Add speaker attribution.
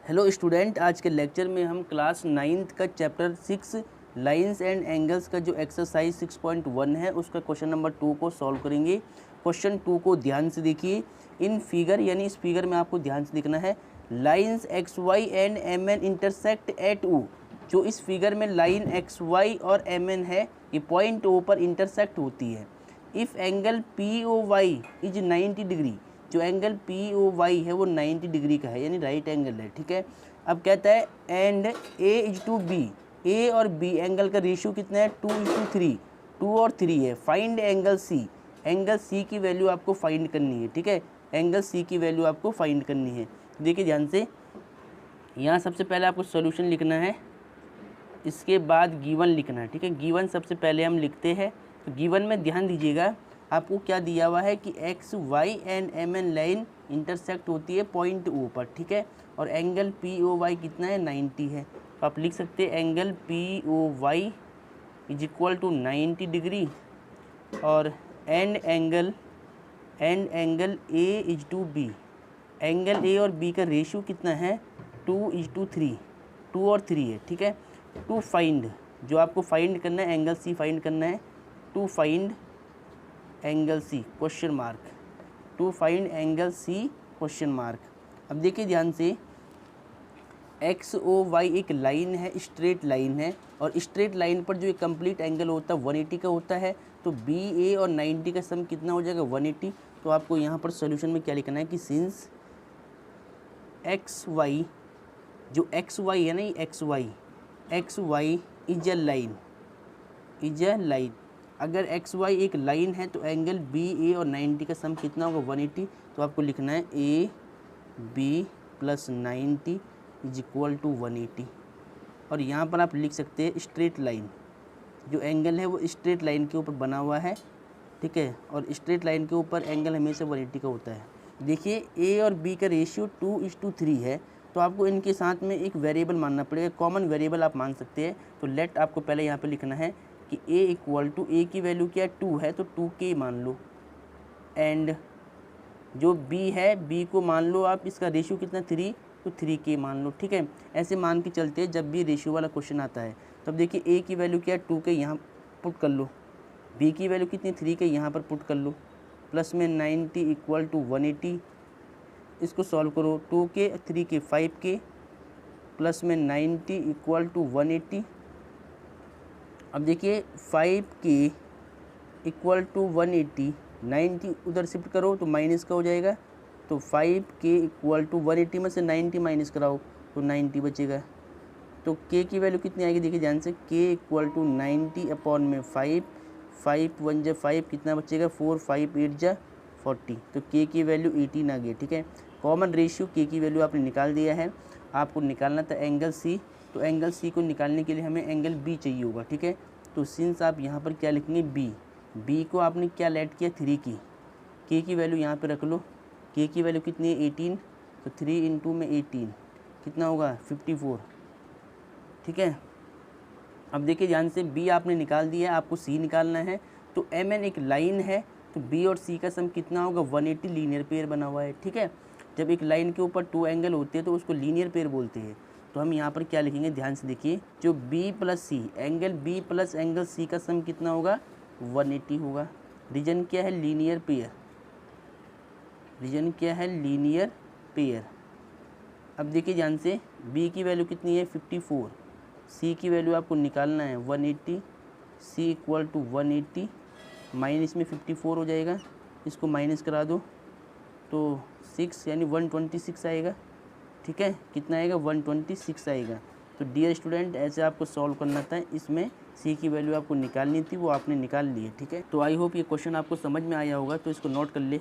Speaker 1: Hello student, आज के lecture में हम क्लास 9th का चैप्टर 6 लाइंस एंड एंगल्स का जो एक्सरसाइज 6.1 है उसका क्वेश्चन नंबर 2 को सॉल्व करेंगे। क्वेश्चन 2 को ध्यान से देखिए। इन फिगर यानी इस फिगर में आपको ध्यान से देखना है। Lines X Y and M N intersect at O. जो इस फिगर में लाइन एक्स वाई और एम एन है ये पॉइंट ओ पर इंटरसेक्ट होती है। If angle P O Y is 90 degree, जो एंगल पी ओ वाई है वो 90 डिग्री का है यानी राइट एंगल है। ठीक है, अब कहता है and A is to B, A और बी एंगल का रेशियो कितना है 2:3, 2 और 3 है। Find angle C, angle C की वैल्यू आपको फाइंड करनी है। ठीक है, एंगल सी की वैल्यू आपको फाइंड करनी है। देखिए ध्यान से, यहाँ सबसे पहले आपको सोल्यूशन लिखना है, इसके बाद गिवन लिखना है। ठीक है, गिवन सबसे पहले हम लिखते हैं। तो गिवन में ध्यान दीजिएगा, आपको क्या दिया हुआ है कि X Y and M N line intersect होती है पॉइंट ओ पर। ठीक है, और एंगल पी ओ वाई कितना है 90 है। तो आप लिख सकते हैं angle P O Y is equal to 90 degree और and angle A is to B, angle A और बी का रेशियो कितना है 2:3, 2 और 3 है। ठीक है, टू फाइंड, जो आपको फाइंड करना है एंगल सी फाइंड करना है। To find angle C question mark, to find angle C question mark. अब देखिए ध्यान से, एक्स ओ वाई एक लाइन है, स्ट्रेट लाइन है, और स्ट्रेट लाइन पर जो एक कंप्लीट एंगल होता है 180 का होता है। तो बी ए और 90 का सम कितना हो जाएगा 180। तो आपको यहाँ पर सोल्यूशन में क्या लिखना है कि सिंस एक्स वाई, जो एक्स वाई है ना, ये X Y is a line, अगर एक्स वाई एक लाइन है तो एंगल बी ए और 90 का सम कितना होगा 180। तो आपको लिखना है A B plus 90 is equal to 180। और यहाँ पर आप लिख सकते हैं स्ट्रेट लाइन, जो एंगल है वो स्ट्रेट लाइन के ऊपर बना हुआ है। ठीक है, और स्ट्रेट लाइन के ऊपर एंगल हमेशा 180 का होता है। देखिए ए और बी का रेशियो 2:3 है, तो आपको इनके साथ में एक वेरिएबल मानना पड़ेगा, कॉमन वेरिएबल आप मान सकते हैं। तो लेट आपको पहले यहाँ पे लिखना है कि a इक्वल टू, ए की वैल्यू क्या है 2 है तो 2k मान लो, एंड जो b है b को मान लो आप, इसका रेशियो कितना 3 तो 3k मान लो। ठीक है, ऐसे मान के चलते हैं जब भी रेशियो वाला क्वेश्चन आता है। तब देखिए a की वैल्यू क्या है 2k, यहाँ पुट कर लो, b की वैल्यू कितनी 3k यहाँ पर पुट कर लो, प्लस में 90 इक्वल टू 180। इसको सॉल्व करो, 2k 3k 5k प्लस में 90 इक्वल टू 180। अब देखिए 5k इक्वल टू 180, 90 उधर शिफ्ट करो तो माइनस का हो जाएगा। तो 5k इक्वल टू 180 में से 90 माइनस कराओ तो 90 बचेगा। तो k की वैल्यू कितनी आएगी देखिए ध्यान से, k इक्वल टू 90 अपॉन में 5, 5 1 जा 5 कितना बचेगा 4, 5 8 जा 40। तो k की वैल्यू 18 आ गई। ठीक है, कॉमन रेशियो k की वैल्यू आपने निकाल दिया है। आपको निकालना था एंगल सी, तो एंगल सी को निकालने के लिए हमें एंगल बी चाहिए होगा। ठीक है, तो सिंस आप यहाँ पर क्या लिखेंगे बी को आपने क्या लेट किया 3 की, k की वैल्यू यहाँ पे रख लो, k की वैल्यू कितनी है 18, तो 3 इंटू में 18 कितना होगा 54। ठीक है, अब देखिए ध्यान से, b आपने निकाल दिया, आपको c निकालना है। तो एम एन एक लाइन है, तो b और c का सम कितना होगा 180, लीनियर पेयर बना हुआ है। ठीक है, जब एक लाइन के ऊपर 2 एंगल होते हैं तो उसको लीनियर पेयर बोलते हैं। तो हम यहाँ पर क्या लिखेंगे ध्यान से देखिए, जो b plus C, angle b plus angle c का सम कितना होगा 180 होगा। रीजन क्या है लीनियर पेयर, रीजन क्या है लीनियर पेयर। अब देखिए ध्यान से, b की वैल्यू कितनी है 54, c की वैल्यू आपको निकालना है 180, c इक्वल टू 180 माइनस में 54 हो जाएगा, इसको माइनस करा दो तो 6 यानी 126 आएगा। ठीक है, कितना आएगा 126 आएगा। तो डियर स्टूडेंट, ऐसे आपको सॉल्व करना था, इसमें सी की वैल्यू आपको निकालनी थी, वो आपने निकाल ली है। ठीक है, तो आई होप ये क्वेश्चन आपको समझ में आया होगा, तो इसको नोट कर ले।